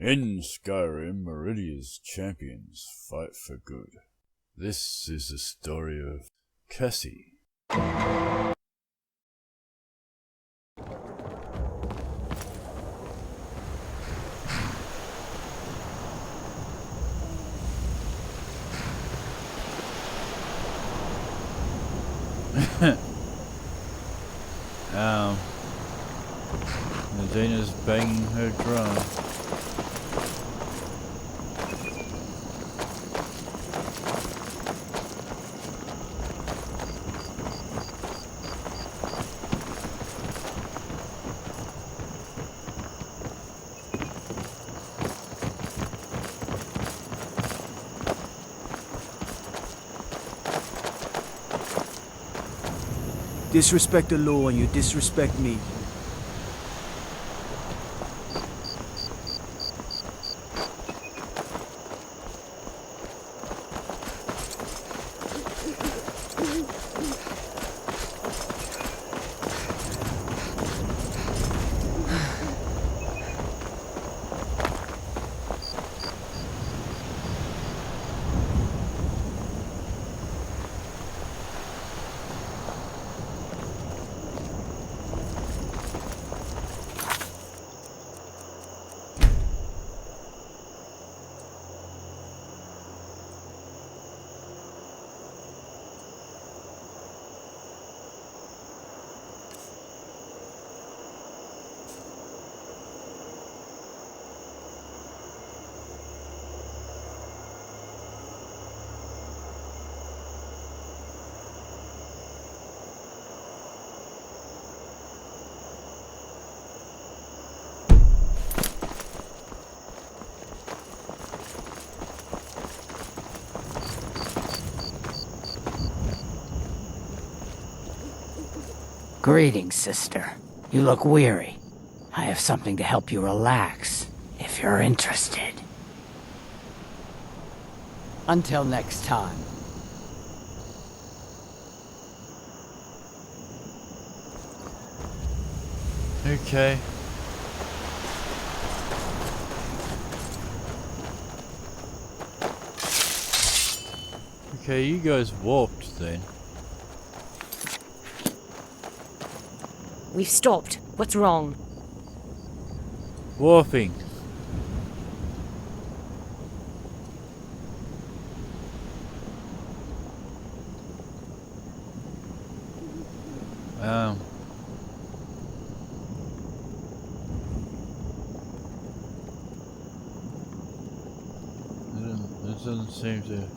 In Skyrim, Meridia's champions fight for good. This is the story of Cassie. Nadina's banging her drum. Disrespect the law and you disrespect me. Greetings, sister. You look weary. I have something to help you relax, if you're interested. Until next time. Okay. Okay, you guys warped then. We've stopped. What's wrong? Warping. It doesn't seem to.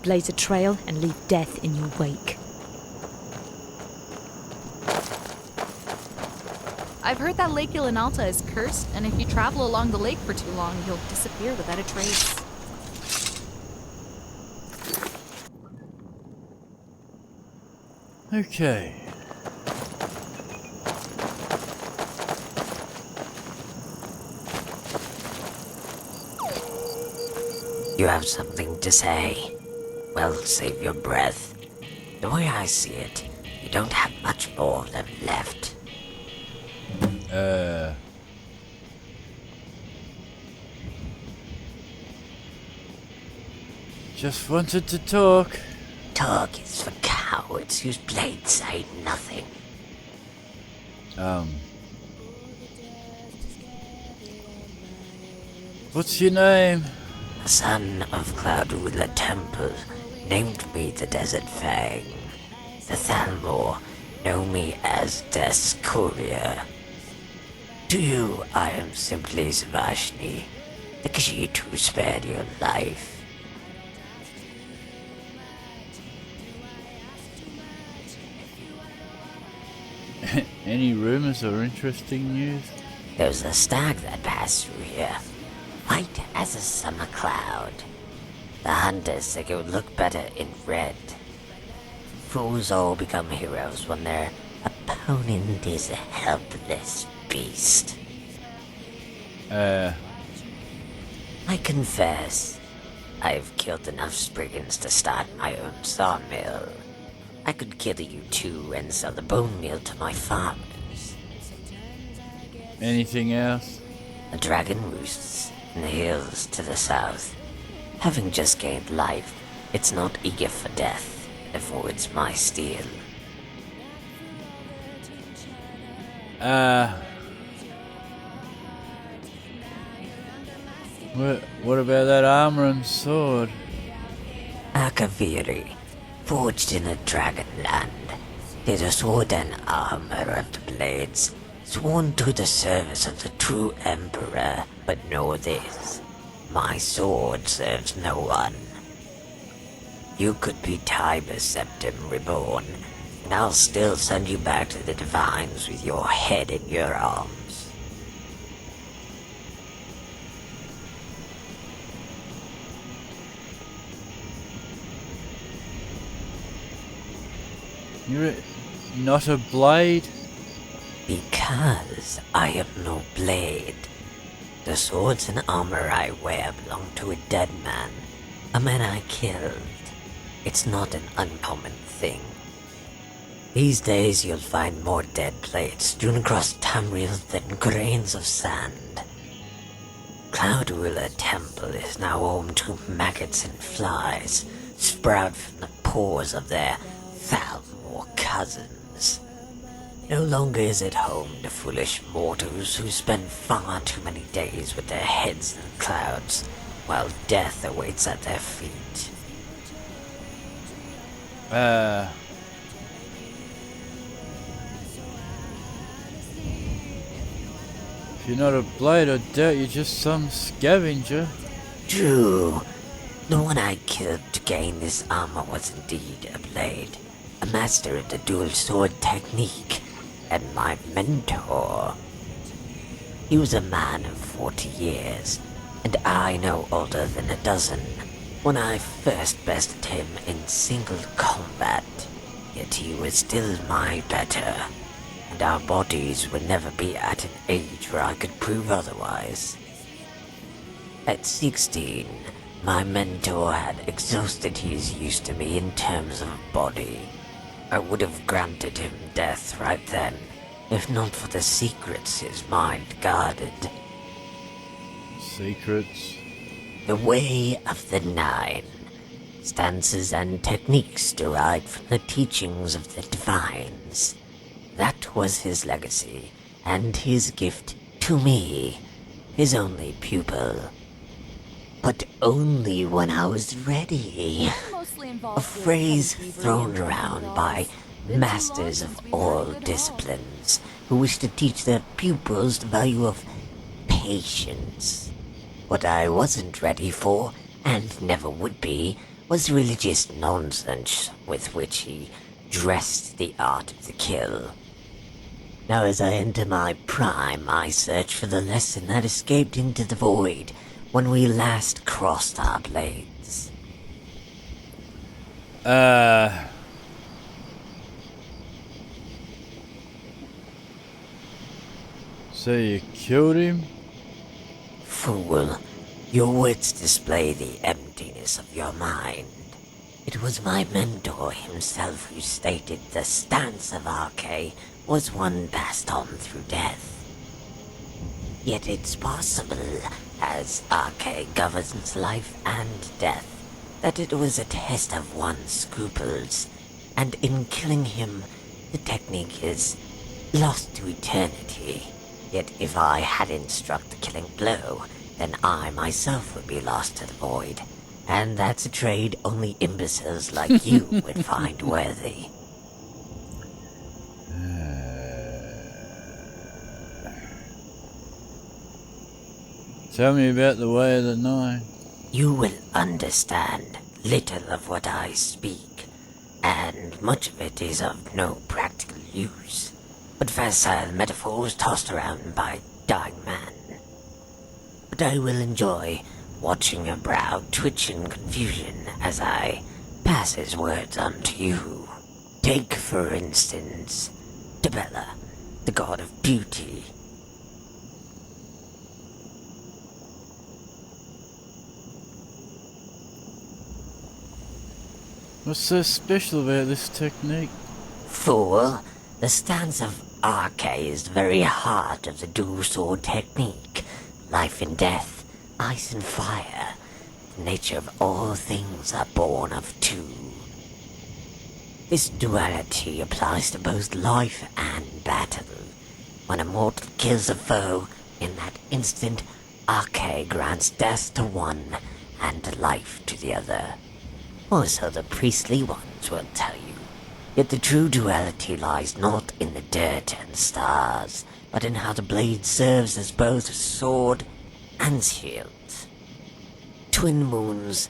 Blaze a trail and leave death in your wake. I've heard that Lake Ilinalta is cursed, and if you travel along the lake for too long, you'll disappear without a trace. Okay. You have something to say? Well, save your breath. The way I see it, you don't have much more of them left. Just wanted to talk. Talk is for cowards whose blades say nothing. What's your name? The son of Cloudula Temple named me the Desert Fang. The Thalmor know me as Des Courier. To you, I am simply Savashni, the Khajiit who spared your life. Any rumors or interesting news? There was a stag that passed through here, white as a summer cloud. The hunters think it would look better in red. Fools all become heroes when their opponent is a helpless beast. I confess, I've killed enough Spriggans to start my own sawmill. I could kill you too and sell the bone meal to my farmers. Anything else? A dragon roosts in the hills to the south. Having just gained life, it's not eager for death, avoids my steel. What about that armor and sword? Akaviri, forged in a dragon land, is a sword and armor of the blades, sworn to the service of the true emperor, but know this, my sword serves no one. You could be Tiber Septim reborn, and I'll still send you back to the divines with your head in your arms. You're not a blade? Because I have no blade. The swords and armor I wear belong to a dead man, a man I killed. It's not an uncommon thing. These days you'll find more dead blades strewn across Tamriel than grains of sand. Cloud Ruler Temple is now home to maggots and flies, sprout from the pores of their foul cousins. No longer is it home to foolish mortals who spend far too many days with their heads in the clouds, while death awaits at their feet. If you're not a blade, I doubt you're just some scavenger. True. The one I killed to gain this armor was indeed a blade, a master of the dual sword technique, and my mentor. He was a man of 40 years, and I no older than a dozen, when I first bested him in single combat, yet he was still my better, and our bodies would never be at an age where I could prove otherwise. At 16, my mentor had exhausted his use to me in terms of body. I would have granted him death right then, if not for the secrets his mind guarded. Secrets? The Way of the Nine. Stances and techniques derived from the teachings of the divines. That was his legacy, and his gift to me, his only pupil. But only when I was ready. A phrase thrown around by masters of all disciplines who wish to teach their pupils the value of patience. What I wasn't ready for, and never would be, was religious nonsense with which he dressed the art of the kill. Now as I enter my prime, I search for the lesson that escaped into the void when we last crossed our blades. So you killed him? Fool, your words display the emptiness of your mind. It was my mentor himself who stated the stance of Arche was one passed on through death. Yet it's possible, as Arche governs life and death, that it was a test of one's scruples, and in killing him, the technique is lost to eternity. Yet if I hadn't struck the killing blow, then I myself would be lost to the void. And that's a trade only imbeciles like you would find worthy. Tell me about the Way of the Nine. You will understand little of what I speak, and much of it is of no practical use, but facile metaphors tossed around by dying man. But I will enjoy watching your brow twitch in confusion as I pass his words on to you. Take, for instance, Debella, the god of beauty. What's so special about this technique? Fool, the stance of arcane is the very heart of the dual sword technique. Life and death, ice and fire. The nature of all things are born of two. This duality applies to both life and battle. When a mortal kills a foe, in that instant, arcane grants death to one and life to the other. Or so the priestly ones will tell you. Yet the true duality lies not in the dirt and stars, but in how the blade serves as both sword and shield. Twin moons,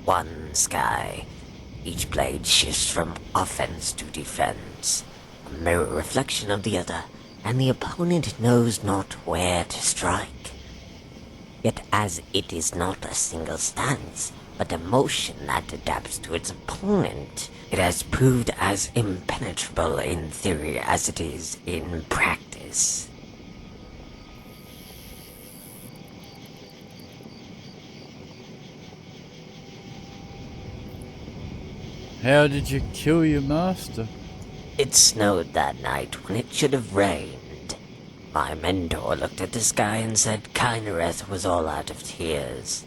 one sky. Each blade shifts from offense to defense, a mirror reflection of the other, and the opponent knows not where to strike. Yet as it is not a single stance, but a motion that adapts to its opponent, it has proved as impenetrable in theory as it is in practice. How did you kill your master? It snowed that night when it should have rained. My mentor looked at the sky and said Kynareth was all out of tears.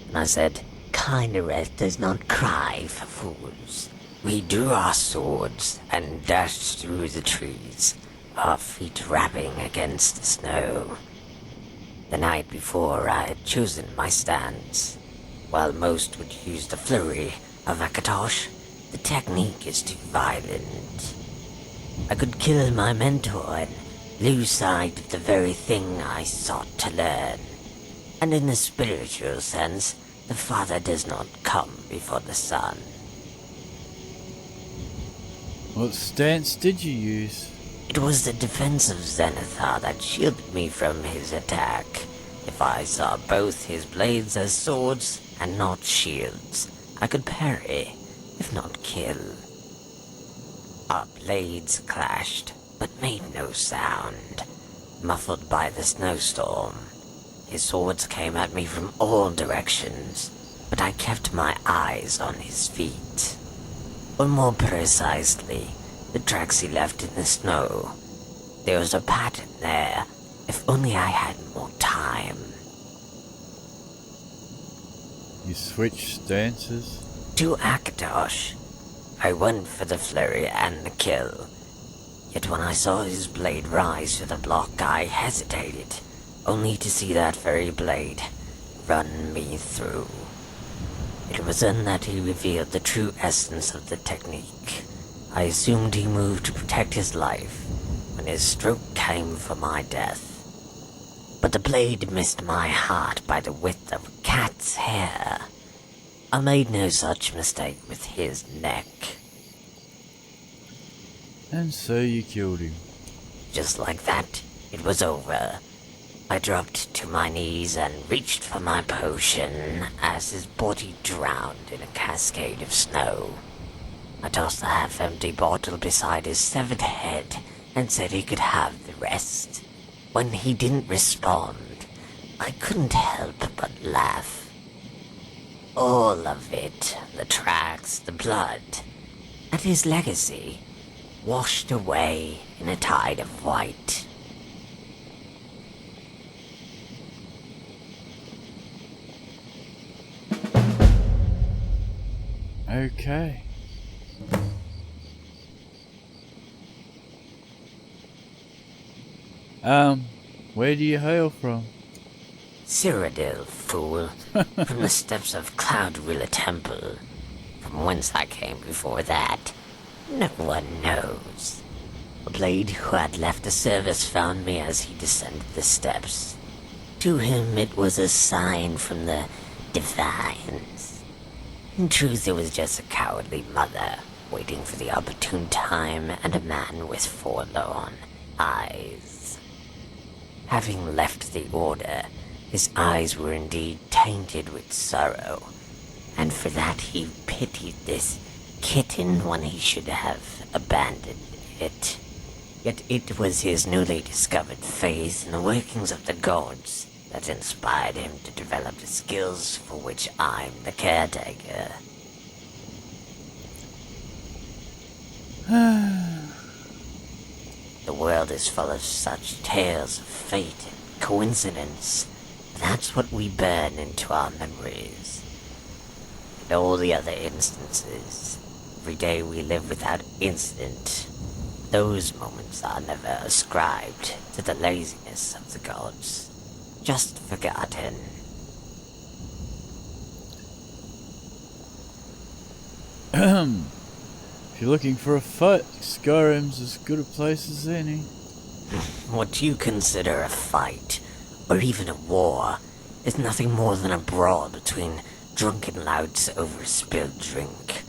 And I said, Kynareth does not cry for fools. We drew our swords and dashed through the trees, our feet rapping against the snow. The night before I had chosen my stance. While most would use the flurry of Akatosh, the technique is too violent. I could kill my mentor and lose sight of the very thing I sought to learn. And in the spiritual sense, the father does not come before the son. What stance did you use? It was the defense of Zenithar that shielded me from his attack. If I saw both his blades as swords and not shields, I could parry, if not kill. Our blades clashed, but made no sound, muffled by the snowstorm. His swords came at me from all directions, but I kept my eyes on his feet. Or more precisely, the tracks he left in the snow. There was a pattern there, if only I had more time. You switched stances? To Akatosh, I went for the flurry and the kill. Yet when I saw his blade rise to the block, I hesitated, only to see that very blade run me through. It was then that he revealed the true essence of the technique. I assumed he moved to protect his life, when his stroke came for my death. But the blade missed my heart by the width of a cat's hair. I made no such mistake with his neck. And so you killed him. Just like that, it was over. I dropped to my knees and reached for my potion as his body drowned in a cascade of snow. I tossed the half-empty bottle beside his severed head and said he could have the rest. When he didn't respond, I couldn't help but laugh. All of it, the tracks, the blood, and his legacy, washed away in a tide of white. Okay. Where do you hail from? Cyrodiil, fool, from the steps of Cloudrilla Temple. From whence I came before that, no one knows. A blade who had left the service found me as he descended the steps. To him it was a sign from the divines. In truth, it was just a cowardly mother, waiting for the opportune time, and a man with forlorn eyes. Having left the order, his eyes were indeed tainted with sorrow, and for that he pitied this kitten when he should have abandoned it. Yet it was his newly discovered faith in the workings of the gods that inspired him to develop the skills for which I'm the caretaker. The world is full of such tales of fate and coincidence. That's what we burn into our memories. In all the other instances, every day we live without incident, those moments are never ascribed to the laziness of the gods, just forgotten. If you're looking for a fight, Skyrim's as good a place as any. What you consider a fight, or even a war, is nothing more than a brawl between drunken louts over spilled drink.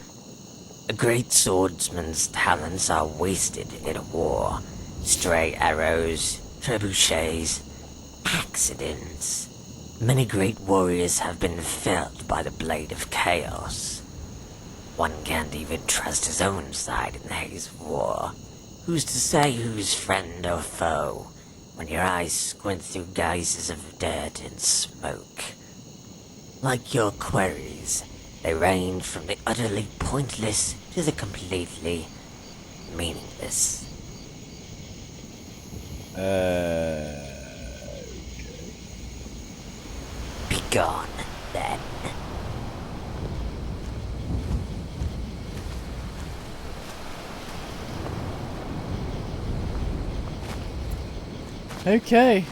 A great swordsman's talents are wasted in a war. Stray arrows, trebuchets, accidents. Many great warriors have been felled by the blade of chaos. One can't even trust his own side in the haze of war. Who's to say who's friend or foe when your eyes squint through guises of dirt and smoke? Like your queries, they range from the utterly pointless to the completely meaningless. Be gone, then. Okay.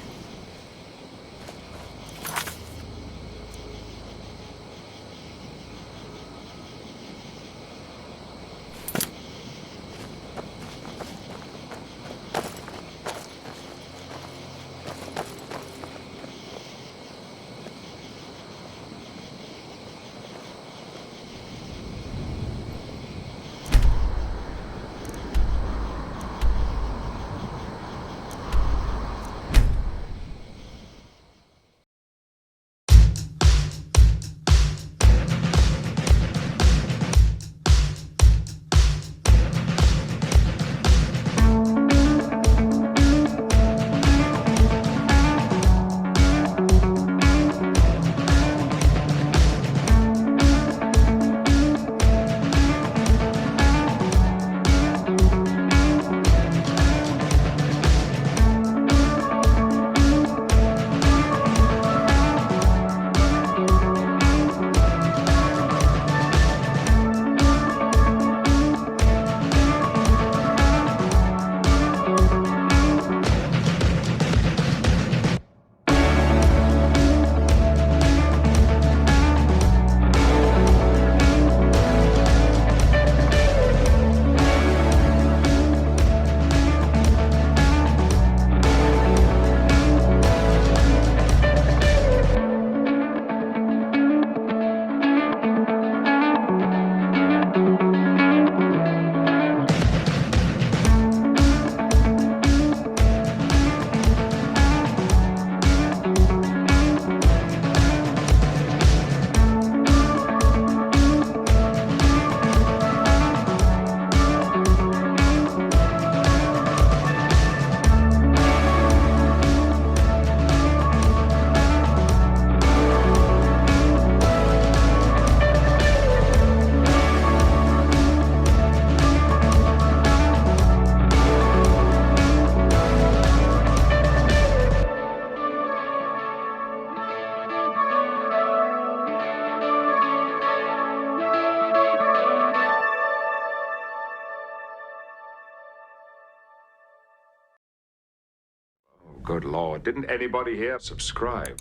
Good Lord, didn't anybody here subscribe?